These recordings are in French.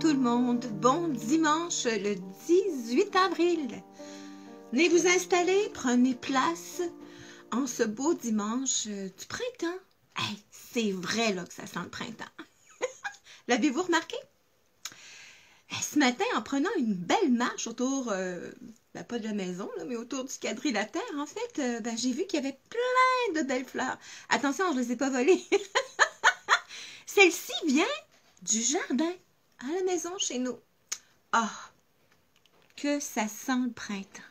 tout le monde, bon dimanche le 18 avril. Venez vous installer, prenez place en ce beau dimanche du printemps. Hey, c'est vrai là que ça sent le printemps. L'avez-vous remarqué? Ce matin, en prenant une belle marche autour, pas de la maison, là, mais autour du quadrilatère, en fait, j'ai vu qu'il y avait plein de belles fleurs. Attention, je ne les ai pas volées. Celle-ci vient du jardin à la maison chez nous. Ah, que ça sent le printemps.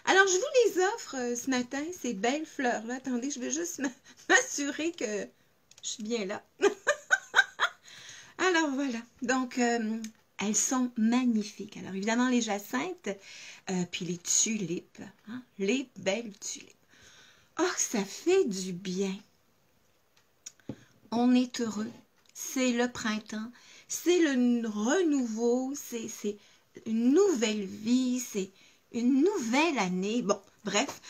Alors, je vous les offre ce matin, ces belles fleurs-là. Attendez, je vais juste m'assurer que je suis bien là. Alors, voilà. Donc, elles sont magnifiques. Alors, évidemment, les jacinthes, puis les tulipes. Hein, les belles tulipes. Oh, ça fait du bien. On est heureux. C'est le printemps. C'est le renouveau. C'est une nouvelle vie. C'est une nouvelle année. Bon, bref.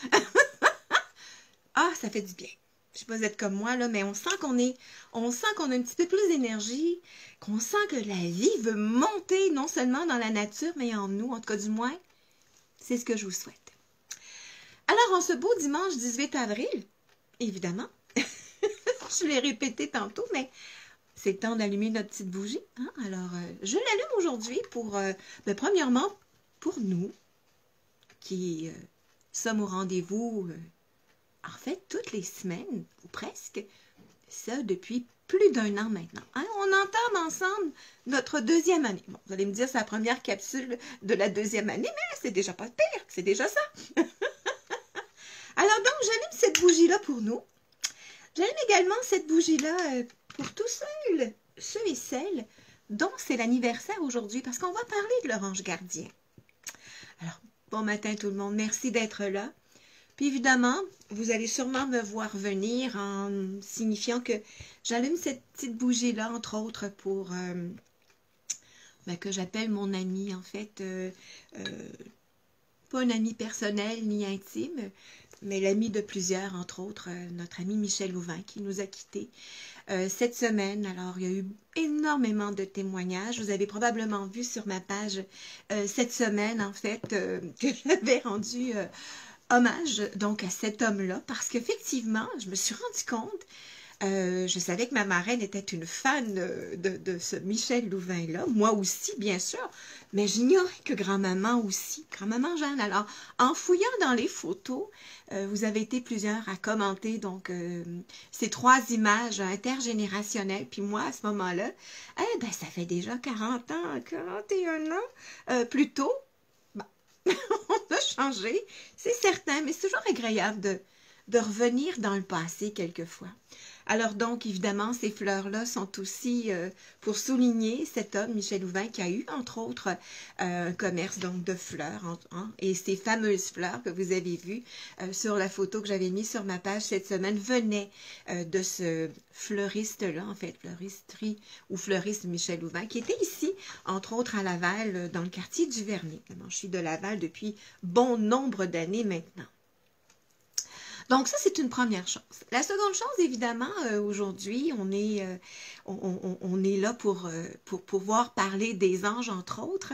Ah, ça fait du bien. Je ne sais pas si vous êtes comme moi, là, mais on sent qu'on a un petit peu plus d'énergie, qu'on sent que la vie veut monter non seulement dans la nature, mais en nous, en tout cas du moins, c'est ce que je vous souhaite. Alors, en ce beau dimanche 18 avril, évidemment, je l'ai répété tantôt, mais c'est le temps d'allumer notre petite bougie. Hein? Alors, je l'allume aujourd'hui pour, premièrement, pour nous, qui sommes au rendez-vous, en fait, toutes les semaines, ou presque, ça depuis plus d'1 an maintenant. Hein? On entame ensemble notre 2e année. Bon, vous allez me dire, c'est la première capsule de la 2e année, mais c'est déjà pas pire, c'est déjà ça. Alors donc, j'allume cette bougie-là pour nous. J'allume également cette bougie-là pour tous ceux et celles dont c'est l'anniversaire aujourd'hui, parce qu'on va parler de l'orange gardien. Alors, bon matin tout le monde, merci d'être là. Puis évidemment, vous allez sûrement me voir venir en signifiant que j'allume cette petite bougie-là, entre autres, pour que j'appelle mon ami, en fait, pas un ami personnel ni intime, mais l'ami de plusieurs, entre autres, notre ami Michel Louvain, qui nous a quittés cette semaine. Alors, il y a eu énormément de témoignages. Vous avez probablement vu sur ma page cette semaine, en fait, que j'avais rendu hommage donc à cet homme-là, parce qu'effectivement, je me suis rendu compte, je savais que ma marraine était une fan de ce Michel Louvain-là, moi aussi, bien sûr, mais j'ignorais que grand-maman aussi, grand-maman Jeanne. Alors, en fouillant dans les photos, vous avez été plusieurs à commenter donc ces 3 images intergénérationnelles, puis moi, à ce moment-là, ça fait déjà 40 ans, 41 ans, plus tôt, on a changé, c'est certain, mais c'est toujours agréable de revenir dans le passé quelquefois. Alors donc, évidemment, ces fleurs-là sont aussi pour souligner cet homme, Michel Louvain, qui a eu, entre autres, un commerce donc de fleurs, et ces fameuses fleurs que vous avez vues sur la photo que j'avais mise sur ma page cette semaine venaient de ce fleuriste-là, en fait, fleuristerie ou fleuriste Michel Louvain, qui était ici, entre autres, à Laval, dans le quartier du Vernet. Je suis de Laval depuis bon nombre d'années maintenant. Donc, ça, c'est une première chose. La seconde chose, évidemment, aujourd'hui, on est là pour pouvoir parler des anges, entre autres.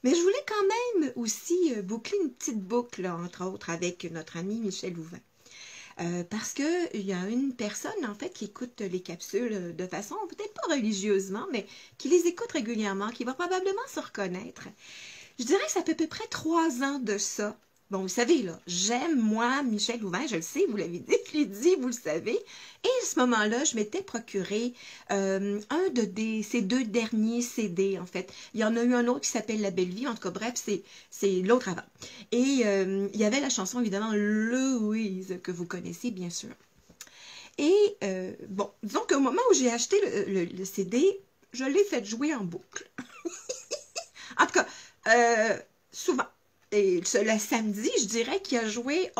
Mais je voulais quand même aussi boucler une petite boucle, là, entre autres, avec notre ami Michel Louvain. Parce qu'il y a une personne, en fait, qui écoute les capsules de façon, peut-être pas religieusement, mais qui les écoute régulièrement, qui va probablement se reconnaître. Je dirais que ça fait à peu près 3 ans de ça. Bon, vous savez, là, j'aime, moi, Michel Louvain, je le sais, vous l'avez dit, je l'ai dit, vous le savez. Et à ce moment-là, je m'étais procuré un de ces 2 derniers CD, en fait. Il y en a eu un autre qui s'appelle La Belle Vie, en tout cas, bref, c'est l'autre avant. Et il y avait la chanson, évidemment, Louise, que vous connaissez, bien sûr. Et, bon, disons qu'au moment où j'ai acheté le CD, je l'ai fait jouer en boucle. En tout cas, souvent. Et le samedi, je dirais qu'il a joué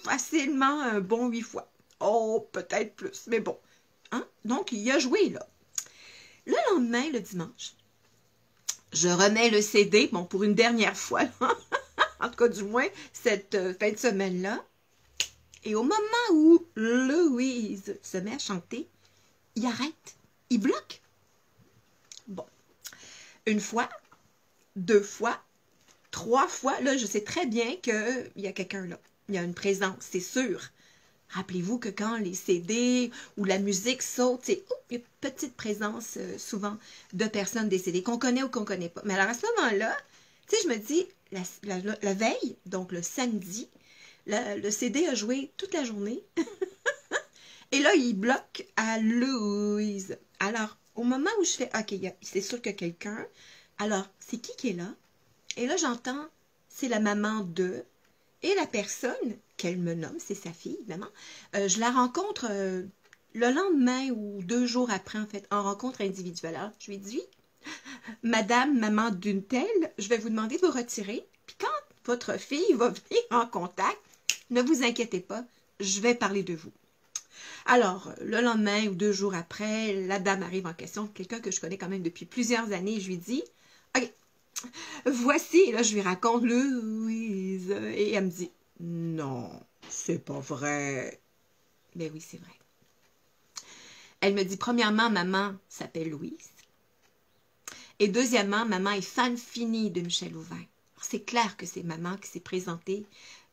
facilement un bon 8 fois. Oh, peut-être plus, mais bon. Hein? Donc, il a joué là. Le lendemain, le dimanche, je remets le CD, bon, pour une dernière fois, là. En tout cas, du moins, cette fin de semaine-là. Et au moment où Louise se met à chanter, il arrête, il bloque. Bon. Une fois, deux fois, trois fois, là, je sais très bien qu'il y a quelqu'un là. Il y a une présence, c'est sûr. Rappelez-vous que quand les CD ou la musique saute, c'est il y a une petite présence souvent de personnes décédées, qu'on connaît ou qu'on ne connaît pas. Mais alors à ce moment-là, tu sais, je me dis, la veille, donc le samedi, le CD a joué toute la journée. Et là, il bloque à Louise. Alors, au moment où je fais, OK, c'est sûr qu'il y a quelqu'un. Alors, c'est qui est là? Et là, j'entends, c'est la maman de... Et la personne qu'elle me nomme, c'est sa fille, évidemment, je la rencontre le lendemain ou 2 jours après, en fait, en rencontre individuelle. Alors, je lui dis, Madame, maman d'une telle, je vais vous demander de vous retirer. Puis quand votre fille va venir en contact, ne vous inquiétez pas, je vais parler de vous. Alors, le lendemain ou 2 jours après, la dame arrive en question, quelqu'un que je connais quand même depuis plusieurs années, et je lui dis, OK, voici, et là, je lui raconte Louise. Et elle me dit, non, c'est pas vrai. Ben oui, c'est vrai. Elle me dit, premièrement, maman s'appelle Louise. Et deuxièmement, maman est fan finie de Michel Louvain. C'est clair que c'est maman qui s'est présentée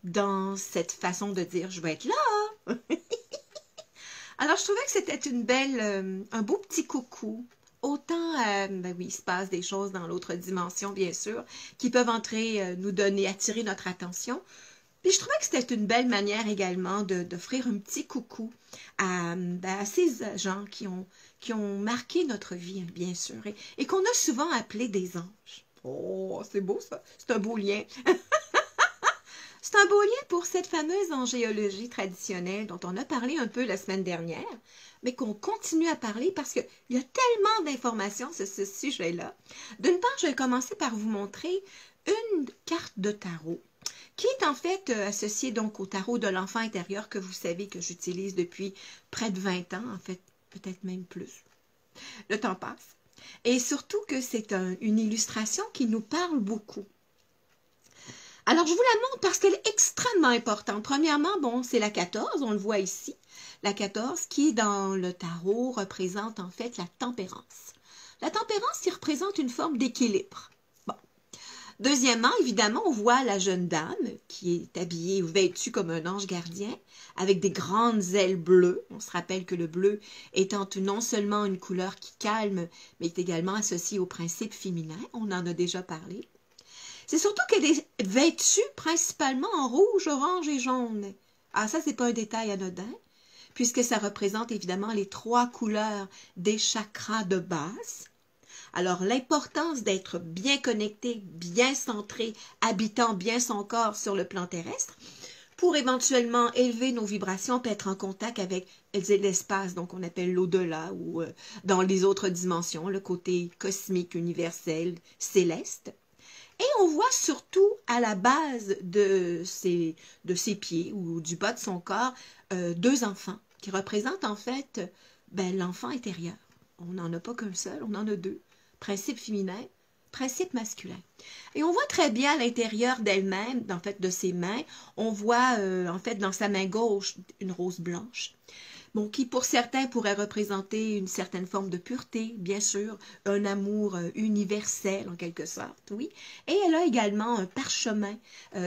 dans cette façon de dire, je vais être là. Alors, je trouvais que c'était une belle, un beau petit coucou. Autant, ben oui, il se passe des choses dans l'autre dimension, bien sûr, qui peuvent entrer, nous donner, attirer notre attention. Puis je trouvais que c'était une belle manière également d'offrir un petit coucou à, ben, à ces gens qui ont marqué notre vie, bien sûr, et qu'on a souvent appelé des anges. Oh, c'est beau ça, c'est un beau lien. C'est un beau lien pour cette fameuse angéologie traditionnelle dont on a parlé un peu la semaine dernière, mais qu'on continue à parler parce qu'il y a tellement d'informations sur ce sujet-là. D'une part, je vais commencer par vous montrer une carte de tarot qui est en fait associée donc au tarot de l'enfant intérieur que vous savez que j'utilise depuis près de 20 ans, en fait, peut-être même plus. Le temps passe. Et surtout que c'est une illustration qui nous parle beaucoup. Alors, je vous la montre parce qu'elle est extrêmement importante. Premièrement, bon, c'est la 14, on le voit ici. La 14 qui, dans le tarot, représente en fait la tempérance. La tempérance qui représente une forme d'équilibre. Bon. Deuxièmement, évidemment, on voit la jeune dame qui est habillée ou vêtue comme un ange gardien avec des grandes ailes bleues. On se rappelle que le bleu étant non seulement une couleur qui calme, mais est également associée au principe féminin. On en a déjà parlé. C'est surtout qu'elle est vêtue principalement en rouge, orange et jaune. Ah, ça, c'est pas un détail anodin, puisque ça représente évidemment les 3 couleurs des chakras de base. Alors, l'importance d'être bien connecté, bien centré, habitant bien son corps sur le plan terrestre, pour éventuellement élever nos vibrations, puis être en contact avec l'espace, donc on appelle l'au-delà, ou dans les autres dimensions, le côté cosmique, universel, céleste. Et on voit surtout à la base de ses pieds ou du bas de son corps 2 enfants qui représentent en fait ben, l'enfant intérieur. On n'en a pas qu'un seul, on en a 2. Principe féminin, principe masculin. Et on voit très bien à l'intérieur d'elle-même, en fait de ses mains, on voit en fait dans sa main gauche une rose blanche. Bon, qui pour certains pourrait représenter une certaine forme de pureté, bien sûr, un amour universel en quelque sorte, oui. Et elle a également un parchemin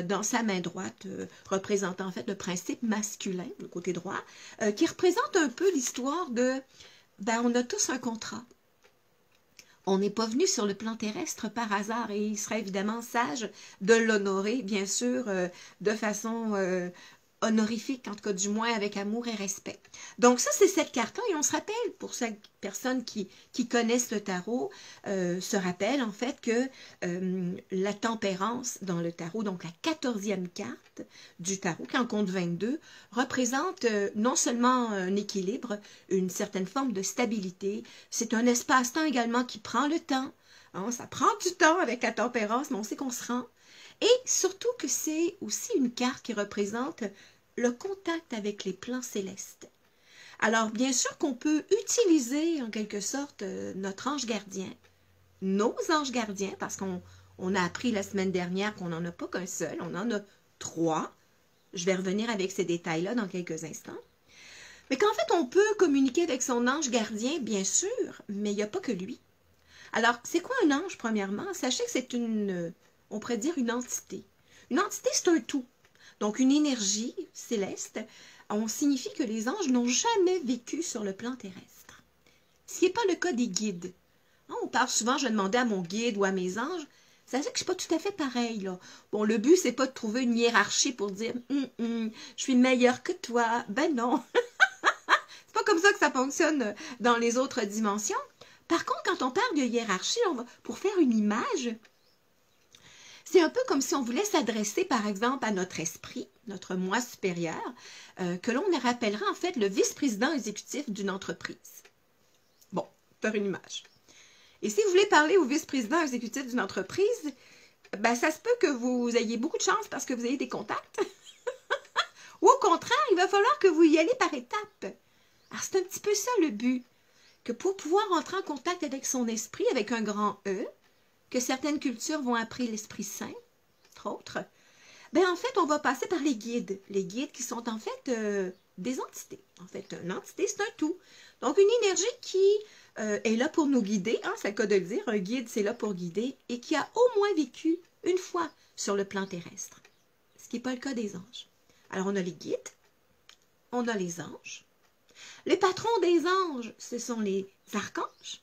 dans sa main droite, représentant en fait le principe masculin, le côté droit, qui représente un peu l'histoire de, ben on a tous un contrat. On n'est pas venu sur le plan terrestre par hasard et il serait évidemment sage de l'honorer, bien sûr, de façon honorifique, en tout cas du moins avec amour et respect. Donc ça, c'est cette carte-là et on se rappelle, pour ces personnes qui connaissent le tarot, se rappellent en fait que la tempérance dans le tarot, donc la 14e carte du tarot, qui en compte 22, représente non seulement un équilibre, une certaine forme de stabilité, c'est un espace-temps également qui prend le temps. Hein, ça prend du temps avec la tempérance, mais on sait qu'on se rend. Et surtout que c'est aussi une carte qui représente le contact avec les plans célestes. Alors, bien sûr qu'on peut utiliser en quelque sorte notre ange gardien, nos anges gardiens, parce qu'on a appris la semaine dernière qu'on n'en a pas qu'un seul, on en a 3. Je vais revenir avec ces détails-là dans quelques instants. Mais qu'en fait, on peut communiquer avec son ange gardien, bien sûr, mais il n'y a pas que lui. Alors, c'est quoi un ange, premièrement? Sachez que c'est on pourrait dire une entité. Une entité, c'est un tout. Donc, une énergie céleste. On signifie que les anges n'ont jamais vécu sur le plan terrestre. Ce qui n'est pas le cas des guides. On parle souvent, je demandais à mon guide ou à mes anges, sachez que je ne suis pas tout à fait pareil, là. Bon, le but, c'est pas de trouver une hiérarchie pour dire je suis meilleur que toi. Ben non. C'est pas comme ça que ça fonctionne dans les autres dimensions. Par contre, quand on parle de hiérarchie, pour faire une image, c'est un peu comme si on voulait s'adresser, par exemple, à notre esprit, notre moi supérieur, que l'on rappellera en fait le vice-président exécutif d'une entreprise. Bon, faire une image. Et si vous voulez parler au vice-président exécutif d'une entreprise, ben ça se peut que vous ayez beaucoup de chance parce que vous ayez des contacts. Ou au contraire, il va falloir que vous y allez par étapes. Alors c'est un petit peu ça le but, que pour pouvoir entrer en contact avec son esprit, avec un grand E, que certaines cultures vont appeler l'Esprit Saint, entre autres, ben en fait, on va passer par les guides. Les guides qui sont en fait des entités. En fait, une entité, c'est un tout. Donc, une énergie qui est là pour nous guider, hein, c'est le cas de le dire, un guide, c'est là pour guider, et qui a au moins vécu une fois sur le plan terrestre. Ce qui n'est pas le cas des anges. Alors, on a les guides, on a les anges. Les patrons des anges, ce sont les archanges.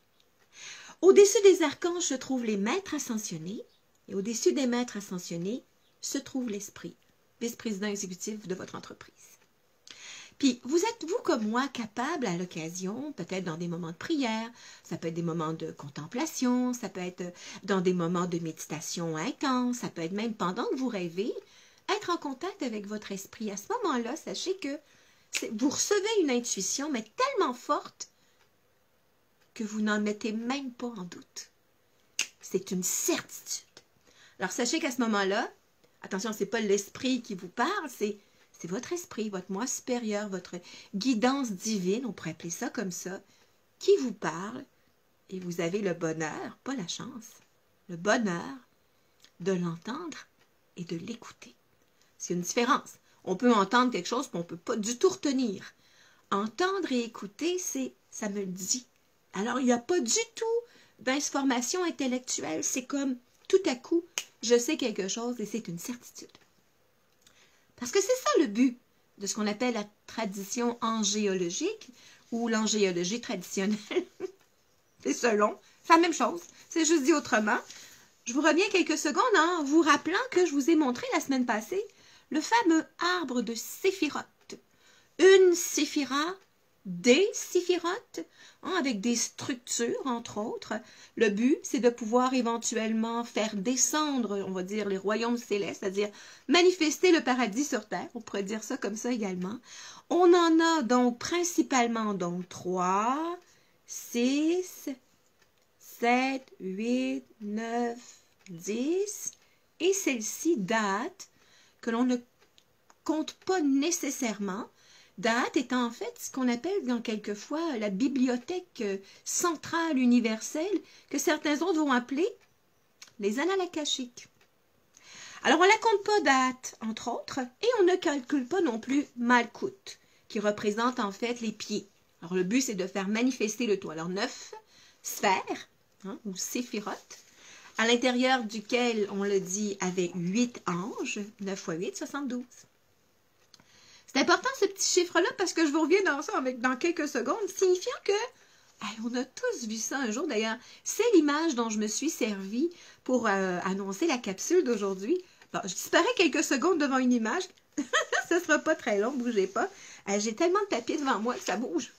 Au-dessus des archanges se trouvent les maîtres ascensionnés, et au-dessus des maîtres ascensionnés se trouve l'esprit, vice-président exécutif de votre entreprise. Puis, vous êtes, vous comme moi, capable à l'occasion, peut-être dans des moments de prière, ça peut être des moments de contemplation, ça peut être dans des moments de méditation intense, ça peut être même pendant que vous rêvez, être en contact avec votre esprit. À ce moment-là, sachez que vous recevez une intuition, mais tellement forte que vous n'en mettez même pas en doute. C'est une certitude. Alors, sachez qu'à ce moment-là, attention, ce n'est pas l'esprit qui vous parle, c'est votre esprit, votre moi supérieur, votre guidance divine, on pourrait appeler ça comme ça, qui vous parle, et vous avez le bonheur, pas la chance, le bonheur de l'entendre et de l'écouter. C'est une différence. On peut entendre quelque chose qu'on ne peut pas du tout retenir. Entendre et écouter, ça me le dit. Alors, il n'y a pas du tout d'information intellectuelle. C'est comme, tout à coup, je sais quelque chose et c'est une certitude. Parce que c'est ça le but de ce qu'on appelle la tradition angéologique ou l'angéologie traditionnelle. C'est selon, c'est la même chose. C'est juste dit autrement. Je vous reviens quelques secondes en vous rappelant que je vous ai montré la semaine passée le fameux arbre de séphiroth. Une séphira, des séphiroth, avec des structures, entre autres. Le but, c'est de pouvoir éventuellement faire descendre, on va dire, les royaumes célestes, c'est-à-dire manifester le paradis sur terre, on pourrait dire ça comme ça également. On en a donc principalement donc 3, 6, 7, 8, 9, 10, et celle-ci date que l'on ne compte pas nécessairement. Da'at étant en fait ce qu'on appelle dans quelquefois la bibliothèque centrale universelle, que certains autres vont appeler les annales akashiques. Alors on ne la compte pas Da'at, entre autres, et on ne calcule pas non plus Malkout, qui représente en fait les pieds. Alors le but c'est de faire manifester le tout. Alors 9 sphères, ou séphiroth, à l'intérieur duquel, on le dit, avait 8 anges, 9 x 8, 72. C'est important ce petit chiffre-là parce que je vous reviens dans ça dans quelques secondes, signifiant que on a tous vu ça un jour. D'ailleurs, c'est l'image dont je me suis servie pour annoncer la capsule d'aujourd'hui. Bon, je disparais quelques secondes devant une image. Ce ne sera pas très long, bougez pas. J'ai tellement de papier devant moi que ça bouge.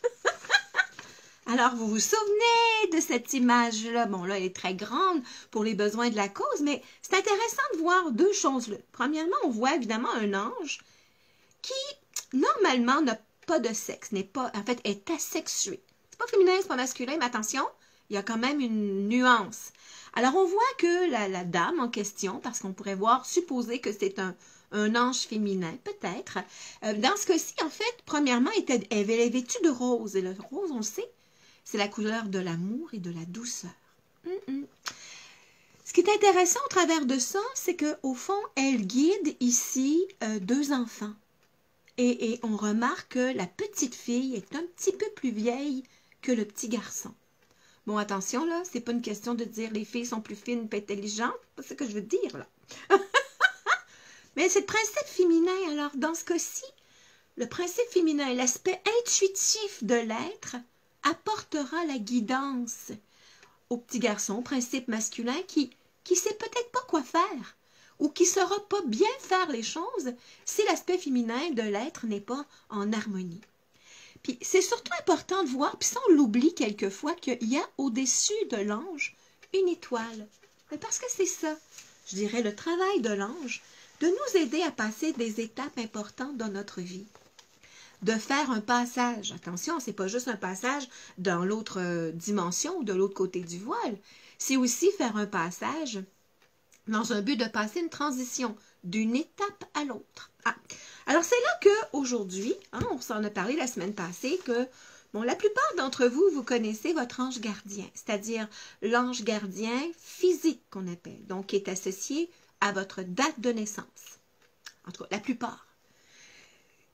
Alors, vous vous souvenez de cette image-là? Bon, là, elle est très grande pour les besoins de la cause, mais c'est intéressant de voir deux choses-là. Premièrement, on voit évidemment un ange qui, normalement, n'a pas de sexe, en fait, est asexué. C'est pas féminin, c'est pas masculin, mais attention, il y a quand même une nuance. Alors, on voit que la dame en question, parce qu'on pourrait supposer que c'est un ange féminin, peut-être. Dans ce cas-ci, en fait, premièrement, elle est vêtue de rose. Et le rose, on le sait, c'est la couleur de l'amour et de la douceur. Ce qui est intéressant au travers de ça, c'est qu'au fond, elle guide ici 2 enfants. Et on remarque que la petite fille est un petit peu plus vieille que le petit garçon. Bon, attention, là, c'est pas une question de dire les filles sont plus fines et intelligentes, c'est pas ce que je veux dire, là. Mais c'est le principe féminin. Alors, dans ce cas-ci, le principe féminin, l'aspect intuitif de l'être, apportera la guidance au petit garçon, principe masculin, qui sait peut-être pas quoi faire ou qui saura pas bien faire les choses si l'aspect féminin de l'être n'est pas en harmonie. Puis c'est surtout important de voir, puis ça on l'oublie quelquefois, qu'il y a au-dessus de l'ange une étoile. Mais parce que c'est ça, je dirais, le travail de l'ange, de nous aider à passer des étapes importantes dans notre vie. De faire un passage. Attention, c'est pas juste un passage dans l'autre dimension, de l'autre côté du voile. C'est aussi faire un passage dans un but de passer une transition d'une étape à l'autre. Ah. Alors, c'est là qu'aujourd'hui, on s'en a parlé la semaine passée, que bon, la plupart d'entre vous, vous connaissez votre ange gardien, c'est-à-dire l'ange gardien physique qu'on appelle, donc qui est associé à votre date de naissance. En tout cas, la plupart.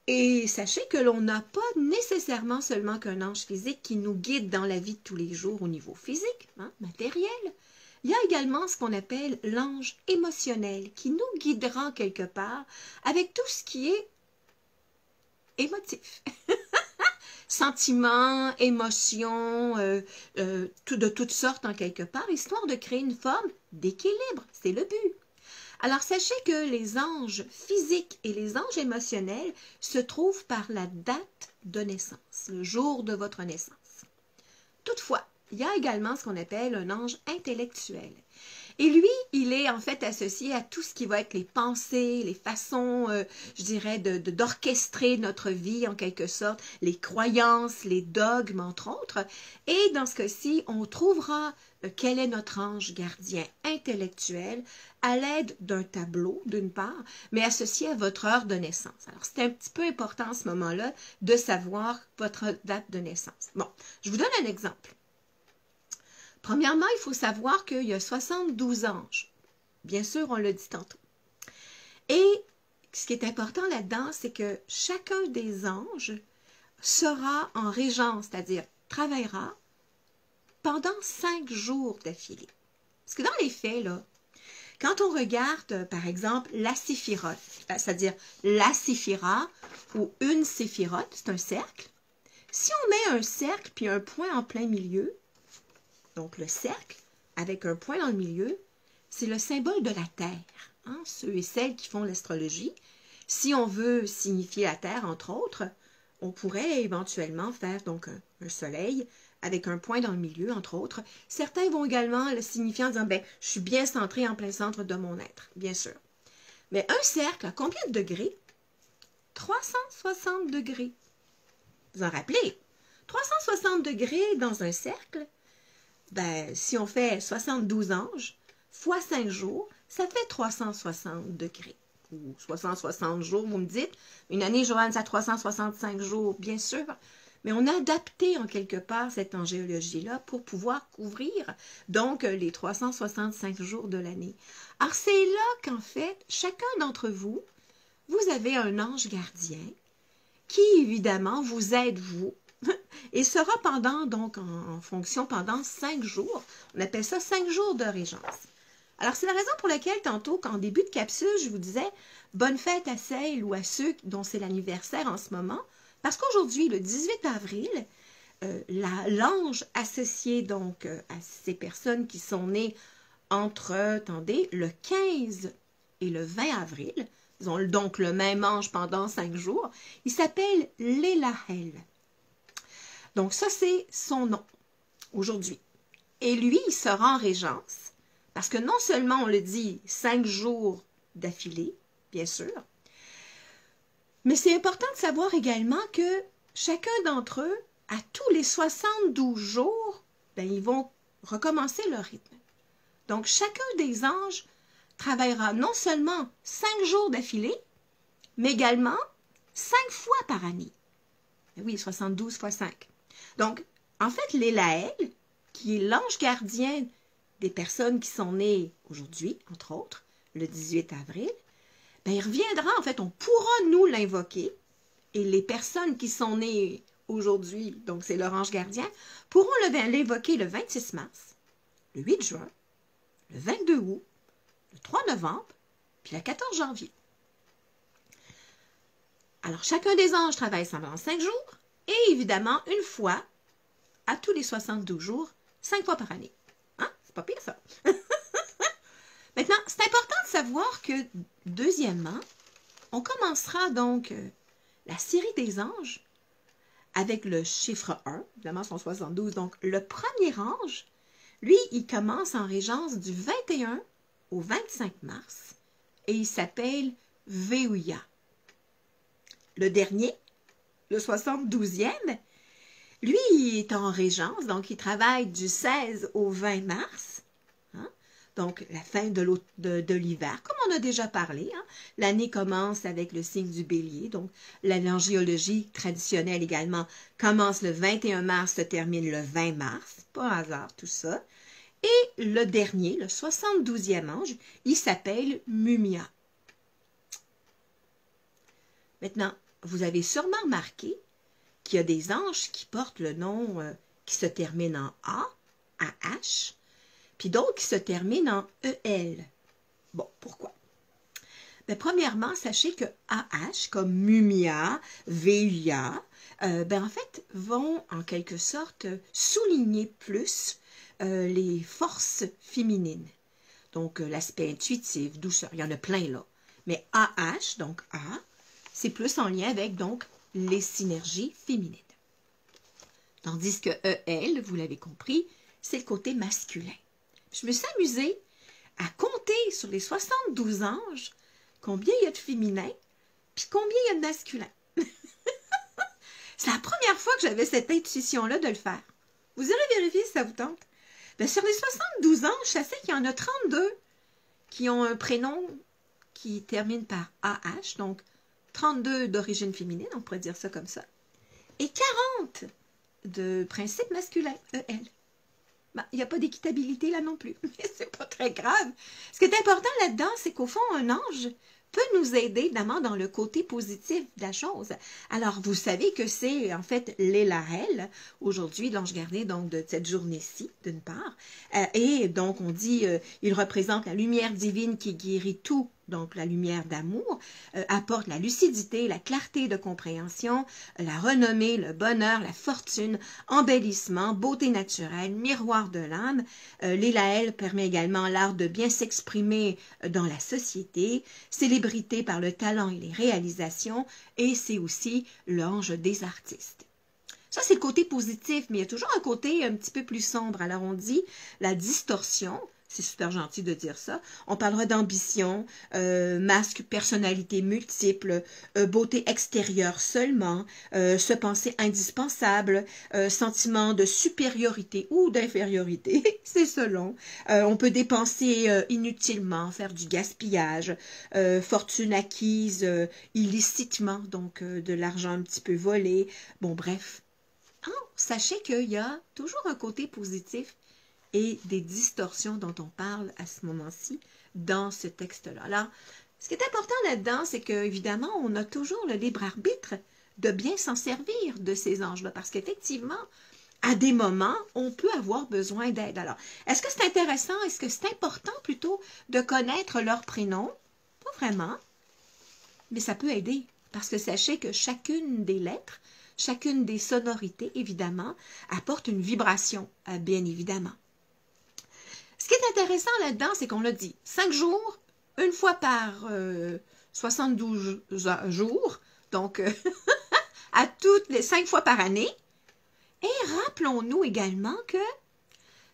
Et sachez que l'on n'a pas nécessairement seulement qu'un ange physique qui nous guide dans la vie de tous les jours au niveau physique, matériel. Il y a également ce qu'on appelle l'ange émotionnel qui nous guidera quelque part avec tout ce qui est émotif. Sentiments, émotions, de toutes sortes en quelque part, histoire de créer une forme d'équilibre. C'est le but. Alors, sachez que les anges physiques et les anges émotionnels se trouvent par la date de naissance, le jour de votre naissance. Toutefois, il y a également ce qu'on appelle un ange intellectuel. Et lui, il est en fait associé à tout ce qui va être les pensées, les façons, je dirais, d'orchestrer notre vie en quelque sorte, les croyances, les dogmes, entre autres. Et dans ce cas-ci, on trouvera quel est notre ange gardien intellectuel à l'aide d'un tableau, d'une part, mais associé à votre heure de naissance. Alors, c'est un petit peu important à ce moment-là de savoir votre date de naissance. Bon, je vous donne un exemple. Premièrement, il faut savoir qu'il y a 72 anges. Bien sûr, on l'a dit tantôt. Et ce qui est important là-dedans, c'est que chacun des anges sera en régence, c'est-à-dire travaillera pendant 5 jours d'affilée. Parce que dans les faits, là, quand on regarde, par exemple, la séphirote, c'est-à-dire la séphira ou une séphirote, c'est un cercle. Si on met un cercle puis un point en plein milieu, donc le cercle avec un point dans le milieu, c'est le symbole de la Terre. Ceux et celles qui font l'astrologie, si on veut signifier la Terre, entre autres, on pourrait éventuellement faire donc un soleil avec un point dans le milieu, entre autres. Certains vont également le signifier en disant, je suis bien centré en plein centre de mon être, bien sûr. Mais un cercle, à combien de degrés? 360 degrés. Vous en rappelez? 360 degrés dans un cercle, si on fait 72 anges, fois 5 jours, ça fait 360 degrés. Ou 360 jours, vous me dites. Une année, Joanne, ça 365 jours, bien sûr. Mais on a adapté en quelque part cette angéologie-là pour pouvoir couvrir donc les 365 jours de l'année. Alors c'est là qu'en fait, chacun d'entre vous, vous avez un ange gardien qui évidemment vous aide, vous, et sera pendant, donc en fonction, pendant 5 jours. On appelle ça 5 jours de régence. Alors, c'est la raison pour laquelle, tantôt, qu'en début de capsule, je vous disais « Bonne fête à celles ou à ceux dont c'est l'anniversaire en ce moment », parce qu'aujourd'hui, le 18 avril, l'ange associé donc à ces personnes qui sont nées entre, attendez, le 15 et le 20 avril, ils ont donc le même ange pendant 5 jours, il s'appelle l'Élahel. Donc, ça, c'est son nom, aujourd'hui. Et lui, il sera en régence, parce que non seulement, on le dit, 5 jours d'affilée, bien sûr, mais c'est important de savoir également que chacun d'entre eux, à tous les 72 jours, ils vont recommencer leur rythme. Donc, chacun des anges travaillera non seulement 5 jours d'affilée, mais également 5 fois par année. Oui, 72 fois 5. Donc, en fait, l'Élahel, qui est l'ange gardien des personnes qui sont nées aujourd'hui, entre autres, le 18 avril, il reviendra, en fait, on pourra nous l'invoquer, et les personnes qui sont nées aujourd'hui, donc c'est l'orange gardien, pourront l'évoquer le 26 mars, le 8 juin, le 22 août, le 3 novembre, puis le 14 janvier. Alors, chacun des anges travaille pendant 5 jours, et évidemment, une fois à tous les 72 jours, 5 fois par année. Hein? C'est pas pire, ça. Maintenant, c'est important de savoir que, deuxièmement, on commencera donc la série des anges avec le chiffre 1, évidemment, son 72. Donc, le premier ange, lui, il commence en régence du 21 au 25 mars et il s'appelle Veuya. Le dernier, le 72e, lui, il est en régence, donc il travaille du 16 au 20 mars. Hein? Donc, la fin de l'hiver, comme on a déjà parlé. Hein? L'année commence avec le signe du bélier. Donc, l'angiologie traditionnelle également commence le 21 mars, se termine le 20 mars. Pas hasard tout ça. Et le dernier, le 72e ange, il s'appelle Mumia. Maintenant, vous avez sûrement remarqué qu'il y a des anges qui portent le nom qui se termine en A, H, puis d'autres qui se terminent en EL. Bon, pourquoi? Bien, premièrement, sachez que AH, comme Mumia, Veuya, en fait, vont en quelque sorte souligner plus les forces féminines. Donc, l'aspect intuitif, douceur, il y en a plein là. Mais AH, donc A, c'est plus en lien avec donc les synergies féminines. Tandis que EL, vous l'avez compris, c'est le côté masculin. Je me suis amusée à compter sur les 72 anges combien il y a de féminin, puis combien il y a de masculin. C'est la première fois que j'avais cette intuition-là de le faire. Vous irez vérifier si ça vous tente. Bien, sur les 72 anges, je sais qu'il y en a 32 qui ont un prénom qui termine par AH, donc 32 d'origine féminine, on pourrait dire ça comme ça, et 40 de principe masculin, EL. Ben, il n'y a pas d'équitabilité là non plus, mais c'est pas très grave. Ce qui est important là-dedans, c'est qu'au fond, un ange peut nous aider, évidemment, dans le côté positif de la chose. Alors, vous savez que c'est, en fait, l'Élarel, aujourd'hui, l'ange gardien, donc, de cette journée-ci, d'une part. Et donc, on dit, il représente la lumière divine qui guérit tout, donc la lumière d'amour, apporte la lucidité, la clarté de compréhension, la renommée, le bonheur, la fortune, embellissement, beauté naturelle, miroir de l'âme. L'Élaël permet également l'art de bien s'exprimer dans la société, célébrité par le talent et les réalisations, et c'est aussi l'ange des artistes. Ça, c'est le côté positif, mais il y a toujours un côté un petit peu plus sombre. Alors, on dit la distorsion. C'est super gentil de dire ça. On parlera d'ambition, masque, personnalité multiple, beauté extérieure seulement, se penser indispensable, sentiment de supériorité ou d'infériorité, c'est selon. On peut dépenser inutilement, faire du gaspillage, fortune acquise illicitement, donc de l'argent un petit peu volé. Bon, bref. Sachez qu'il y a toujours un côté positif et des distorsions dont on parle à ce moment-ci dans ce texte-là. Alors, ce qui est important là-dedans, c'est qu'évidemment, on a toujours le libre arbitre de bien s'en servir de ces anges-là, parce qu'effectivement, à des moments, on peut avoir besoin d'aide. Alors, est-ce que c'est intéressant, est-ce que c'est important plutôt de connaître leur prénom? Pas vraiment, mais ça peut aider, parce que sachez que chacune des lettres, chacune des sonorités, évidemment, apporte une vibration, bien évidemment. Ce qui est intéressant là-dedans, c'est qu'on l'a dit, 5 jours, une fois par 72 jours, donc à toutes les 5 fois par année. Et rappelons-nous également que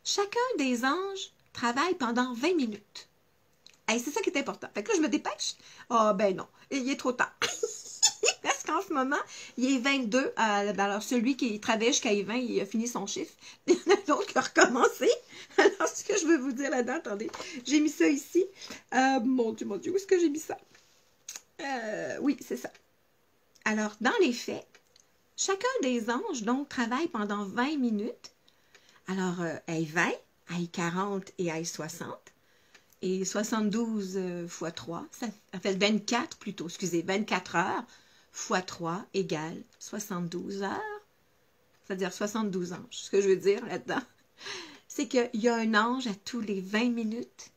chacun des anges travaille pendant 20 minutes. Et c'est ça qui est important. Fait que là, je me dépêche. Ah, ben non, il est trop tard. Parce qu'en ce moment, il est 22. Alors, celui qui travaille jusqu'à 20, il a fini son chiffre. Il y en a d'autres qui ont recommencé. Alors, ce que je veux vous dire là-dedans, attendez, j'ai mis ça ici. Mon Dieu, où est-ce que j'ai mis ça? Oui, c'est ça. Alors, dans les faits, chacun des anges, donc, travaille pendant 20 minutes. Alors, elle 20, elle 40 et elle 60. Et 72 fois 3, ça fait 24 plutôt, excusez, 24 heures fois 3 égale 72 heures c'est-à-dire 72 anges. Ce que je veux dire là-dedans, c'est qu'il y a un ange à tous les 20 minutes.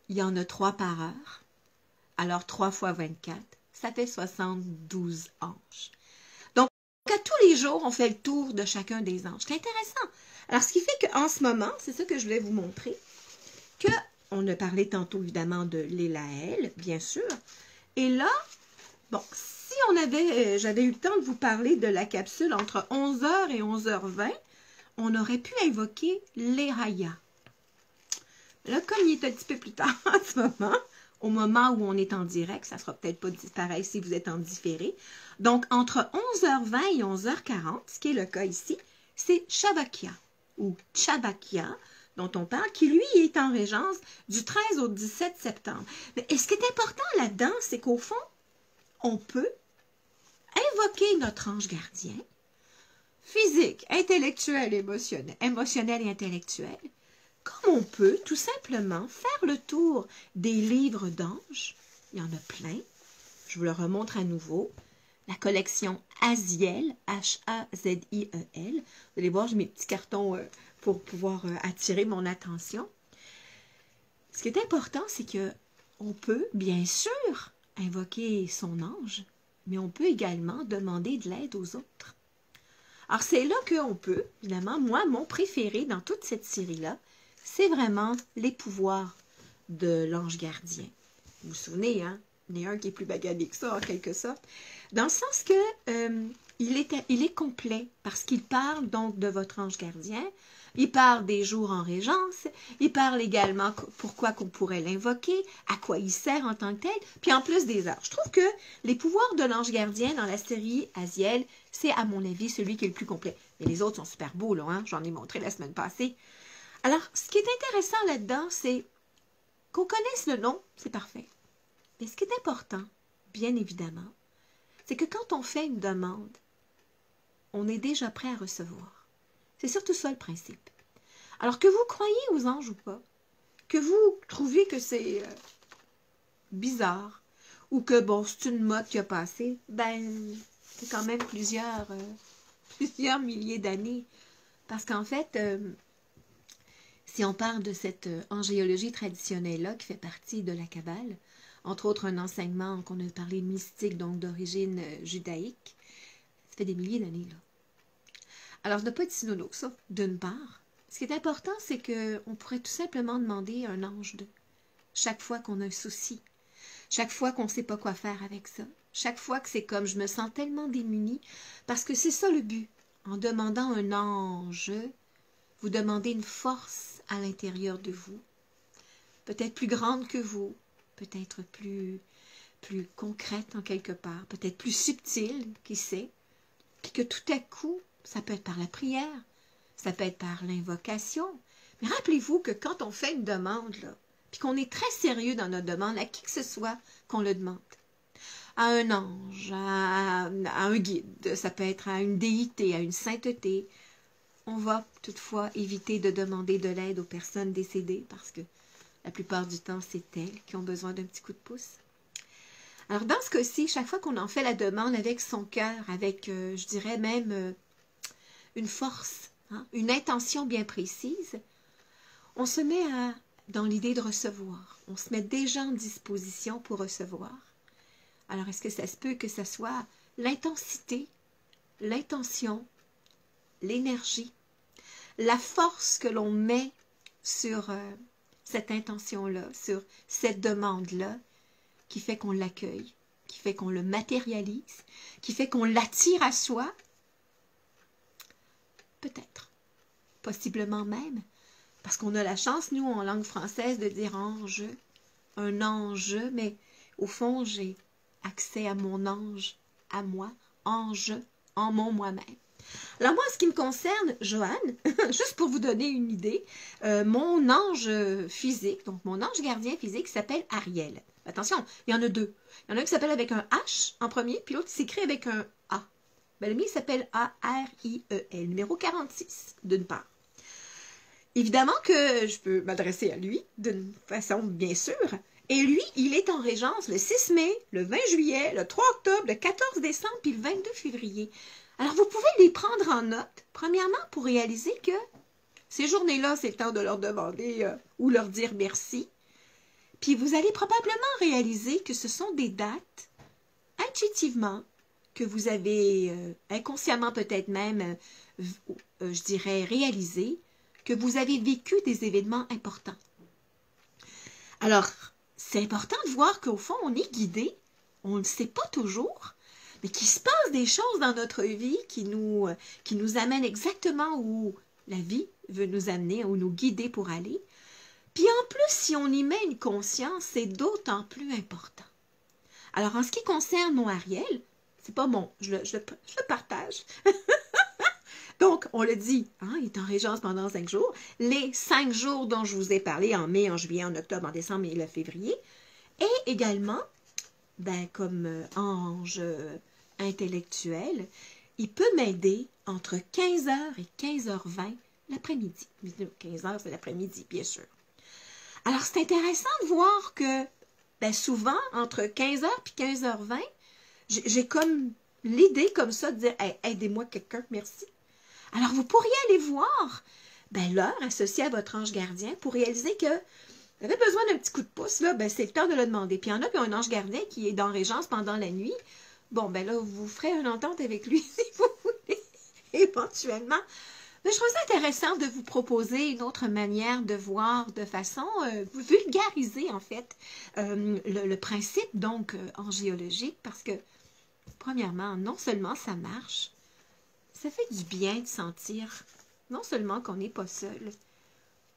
Il y en a 3 par heure. Alors 3 fois 24, ça fait 72 anges. Donc, à tous les jours, on fait le tour de chacun des anges. C'est intéressant. Alors, ce qui fait qu'en ce moment, c'est ça que je voulais vous montrer, qu'on a parlé tantôt, évidemment, de l'Élaël, bien sûr. Et là, bon, si j'avais eu le temps de vous parler de la capsule entre 11h et 11h20, on aurait pu invoquer l'Eraya. Là, comme il est un petit peu plus tard en ce moment, au moment où on est en direct, ça ne sera peut-être pas pareil si vous êtes en différé. Donc, entre 11h20 et 11h40, ce qui est le cas ici, c'est Shabakia ou Chabakia, dont on parle, qui lui est en régence du 13 au 17 septembre. Mais ce qui est important là-dedans, c'est qu'au fond, on peut invoquer notre ange gardien, physique, intellectuel, émotionnel et intellectuel, comme on peut tout simplement faire le tour des livres d'anges. Il y en a plein. Je vous le remontre à nouveau. La collection Aziel, H-A-Z-I-E-L. Vous allez voir, j'ai mes petits cartons pour pouvoir attirer mon attention. Ce qui est important, c'est qu'on peut, bien sûr, invoquer son ange, mais on peut également demander de l'aide aux autres. Alors, c'est là qu'on peut, évidemment, moi, mon préféré dans toute cette série-là, c'est vraiment les pouvoirs de l'ange gardien. Vous vous souvenez, hein? Il y en a un qui est plus bagadé que ça, en quelque sorte. Dans le sens que il est complet, parce qu'il parle donc de votre ange gardien, il parle des jours en régence, il parle également pourquoi qu'on pourrait l'invoquer, à quoi il sert en tant que tel, puis en plus des heures. Je trouve que les pouvoirs de l'ange gardien dans la série Aziel, c'est à mon avis celui qui est le plus complet. Mais les autres sont super beaux, là, hein? J'en ai montré la semaine passée. Alors, ce qui est intéressant là-dedans, c'est qu'on connaisse le nom, c'est parfait. Mais ce qui est important, bien évidemment, c'est que quand on fait une demande, on est déjà prêt à recevoir. C'est surtout ça le principe. Alors que vous croyez aux anges ou pas, que vous trouviez que c'est bizarre, ou que, bon, c'est une mode qui a passé, ben, c'est quand même plusieurs milliers d'années. Parce qu'en fait, si on parle de cette angéologie traditionnelle-là qui fait partie de la Kabbale, entre autres un enseignement qu'on a parlé mystique, donc d'origine judaïque, ça fait des milliers d'années, là. Alors, ce n'est pas de synonyme que ça, d'une part. Ce qui est important, c'est qu'on pourrait tout simplement demander un ange de chaque fois qu'on a un souci, chaque fois qu'on ne sait pas quoi faire avec ça, chaque fois que c'est comme je me sens tellement démunie, parce que c'est ça le but. En demandant un ange, vous demandez une force à l'intérieur de vous, peut-être plus grande que vous, peut-être plus concrète en quelque part, peut-être plus subtile, qui sait, puis que tout à coup, ça peut être par la prière, ça peut être par l'invocation. Mais rappelez-vous que quand on fait une demande, là, puis qu'on est très sérieux dans notre demande, à qui que ce soit qu'on le demande, à un ange, à un guide, ça peut être à une déité, à une sainteté, on va toutefois éviter de demander de l'aide aux personnes décédées parce que la plupart du temps, c'est elles qui ont besoin d'un petit coup de pouce. Alors, dans ce cas-ci, chaque fois qu'on en fait la demande avec son cœur, avec, je dirais même, une force, hein, une intention bien précise, on se met dans l'idée de recevoir. On se met déjà en disposition pour recevoir. Alors, est-ce que ça se peut que ce soit l'intensité, l'intention, l'énergie, la force que l'on met sur cette intention-là, sur cette demande-là, qui fait qu'on l'accueille, qui fait qu'on le matérialise, qui fait qu'on l'attire à soi? Peut-être, possiblement même, parce qu'on a la chance, nous, en langue française, de dire ange, un ange, mais au fond, j'ai accès à mon ange, à moi, ange, en mon moi-même. Alors moi, en ce qui me concerne, Joanne, juste pour vous donner une idée, mon ange physique, donc mon ange gardien physique s'appelle Ariel. Attention, il y en a deux. Il y en a un qui s'appelle avec un H en premier, puis l'autre s'écrit avec un A. Ben, le mien s'appelle A-R-I-E-L, numéro 46, d'une part. Évidemment que je peux m'adresser à lui d'une façon bien sûre, Et lui, il est en régence le 6 mai, le 20 juillet, le 3 octobre, le 14 décembre, puis le 22 février. Alors, vous pouvez les prendre en note, premièrement, pour réaliser que ces journées-là, c'est le temps de leur demander ou leur dire merci. Puis vous allez probablement réaliser que ce sont des dates, intuitivement, que vous avez inconsciemment peut-être même, je dirais, réalisé, que vous avez vécu des événements importants. Alors, c'est important de voir qu'au fond, on est guidé, on ne le sait pas toujours, mais qu'il se passe des choses dans notre vie qui nous amènent exactement où la vie veut nous amener, ou nous guider pour aller. Puis en plus, si on y met une conscience, c'est d'autant plus important. Alors, en ce qui concerne mon Ariel, c'est pas mon, je le partage. Donc, on le dit, hein, il est en régence pendant 5 jours. Les 5 jours dont je vous ai parlé, en mai, en juillet, en octobre, en décembre et le février. Et également, ben, comme ange intellectuel, il peut m'aider entre 15h et 15h20 l'après-midi. 15h, c'est l'après-midi, bien sûr. Alors, c'est intéressant de voir que, ben, souvent, entre 15h et 15h20, j'ai comme l'idée comme ça de dire hey, « Aidez-moi quelqu'un, merci ». Alors, vous pourriez aller voir ben, l'heure associée à votre ange gardien pour réaliser que vous avez besoin d'un petit coup de pouce, là, ben, c'est le temps de le demander. Puis il y en a qui ont un ange gardien qui est dans régence pendant la nuit. Bon, ben là, vous ferez une entente avec lui si vous voulez, éventuellement. Mais je trouve ça intéressant de vous proposer une autre manière de voir de façon vulgarisée, en fait, le principe, donc, angiologique, parce que, premièrement, non seulement ça marche, ça fait du bien de sentir, non seulement qu'on n'est pas seul,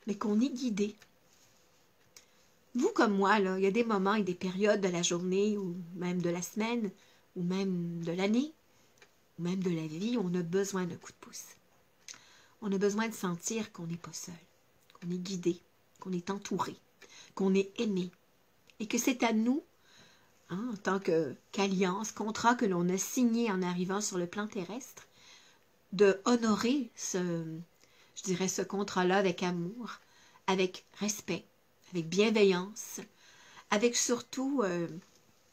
mais qu'on est guidé. Vous comme moi, là, il y a des moments et des périodes de la journée, ou même de la semaine, ou même de l'année, ou même de la vie, on a besoin d'un coup de pouce. On a besoin de sentir qu'on n'est pas seul, qu'on est guidé, qu'on est entouré, qu'on est aimé, et que c'est à nous, hein, en tant qu'alliance, contrat que l'on a signé en arrivant sur le plan terrestre, de honorer je dirais, ce contrat-là avec amour, avec respect, avec bienveillance, avec surtout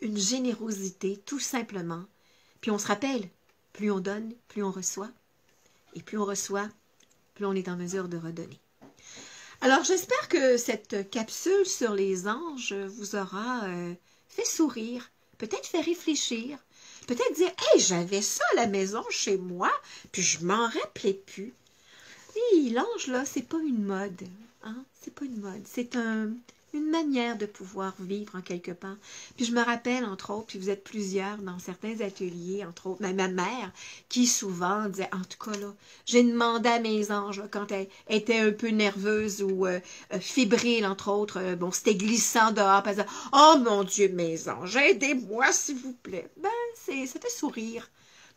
une générosité, tout simplement. Puis on se rappelle, plus on donne, plus on reçoit. Et plus on reçoit, plus on est en mesure de redonner. Alors, j'espère que cette capsule sur les anges vous aura fait sourire, peut-être fait réfléchir, peut-être dire « Hey, j'avais ça à la maison chez moi, puis je m'en rappelais plus. » Oui, l'ange, là, c'est pas une mode. Hein? C'est pas une mode. C'est une manière de pouvoir vivre en quelque part. Puis je me rappelle, entre autres, puis vous êtes plusieurs dans certains ateliers, entre autres, ma mère, qui souvent disait, en tout cas, là, j'ai demandé à mes anges, là, quand elle était un peu nerveuse ou fébrile, entre autres, bon, c'était glissant dehors, puis elle disait, oh mon Dieu, mes anges, aidez-moi, s'il vous plaît. Ben, ça fait sourire.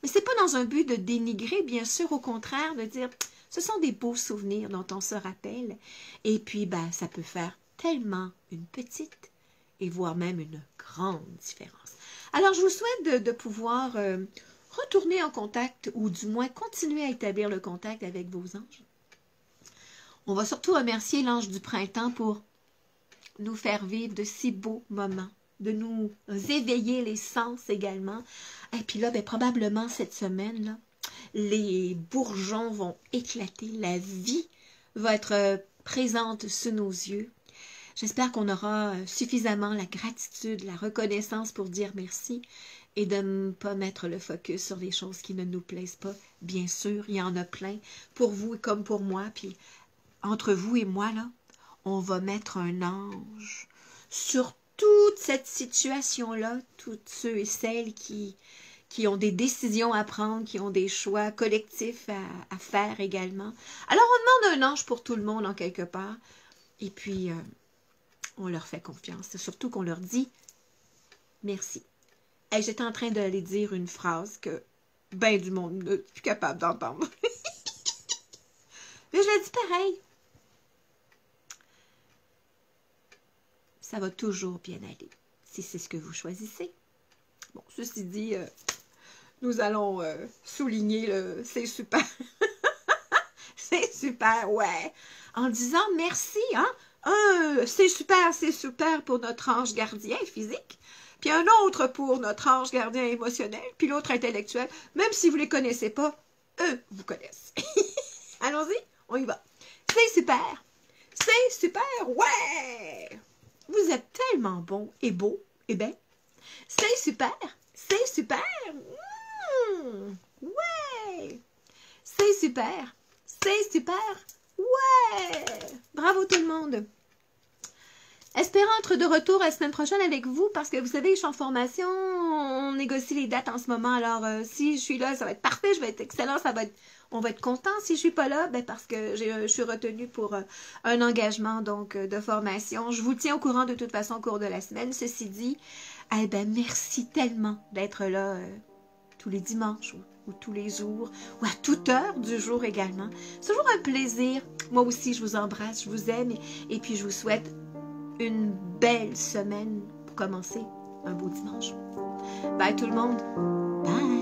Mais c'est pas dans un but de dénigrer, bien sûr, au contraire, de dire, ce sont des beaux souvenirs dont on se rappelle. Et puis, ben, ça peut faire tellement une petite et voire même une grande différence. Alors, je vous souhaite de pouvoir retourner en contact ou du moins continuer à établir le contact avec vos anges. On va surtout remercier l'ange du printemps pour nous faire vivre de si beaux moments, de nous éveiller les sens également. Et puis là, ben, probablement cette semaine, là, les bourgeons vont éclater, la vie va être présente sous nos yeux. J'espère qu'on aura suffisamment la gratitude, la reconnaissance pour dire merci et de ne pas mettre le focus sur les choses qui ne nous plaisent pas. Bien sûr, il y en a plein, pour vous comme pour moi. Puis entre vous et moi, là, on va mettre un ange sur toute cette situation-là, tous ceux et celles qui ont des décisions à prendre, qui ont des choix collectifs à faire également. Alors, on demande un ange pour tout le monde en quelque part. Et puis, on leur fait confiance. Surtout qu'on leur dit merci. Hey, j'étais en train d'aller dire une phrase que ben du monde n'est plus capable d'entendre. Mais je l'ai dit pareil. Ça va toujours bien aller, si c'est ce que vous choisissez. Bon, ceci dit, nous allons souligner le « c'est super ». C'est super, ouais. En disant merci, hein. Un, c'est super pour notre ange gardien physique, puis un autre pour notre ange gardien émotionnel, puis l'autre intellectuel. Même si vous ne les connaissez pas, eux vous connaissent. Allons-y, on y va. C'est super! C'est super! Ouais! Vous êtes tellement bon et beau et belle. C'est super! C'est super! Ouais! C'est super! C'est super! Ouais! Bravo tout le monde! Espérant être de retour la semaine prochaine avec vous parce que vous savez, je suis en formation, on négocie les dates en ce moment. Alors, si je suis là, ça va être parfait, je vais être excellent, on va être content. Si je suis pas là, ben parce que je suis retenue pour un engagement donc de formation. Je vous tiens au courant de toute façon au cours de la semaine. Ceci dit, eh ben merci tellement d'être là tous les dimanches ou tous les jours ou à toute heure du jour également. C'est toujours un plaisir. Moi aussi, je vous embrasse, je vous aime et puis je vous souhaite une belle semaine pour commencer un beau dimanche. Bye tout le monde. Bye.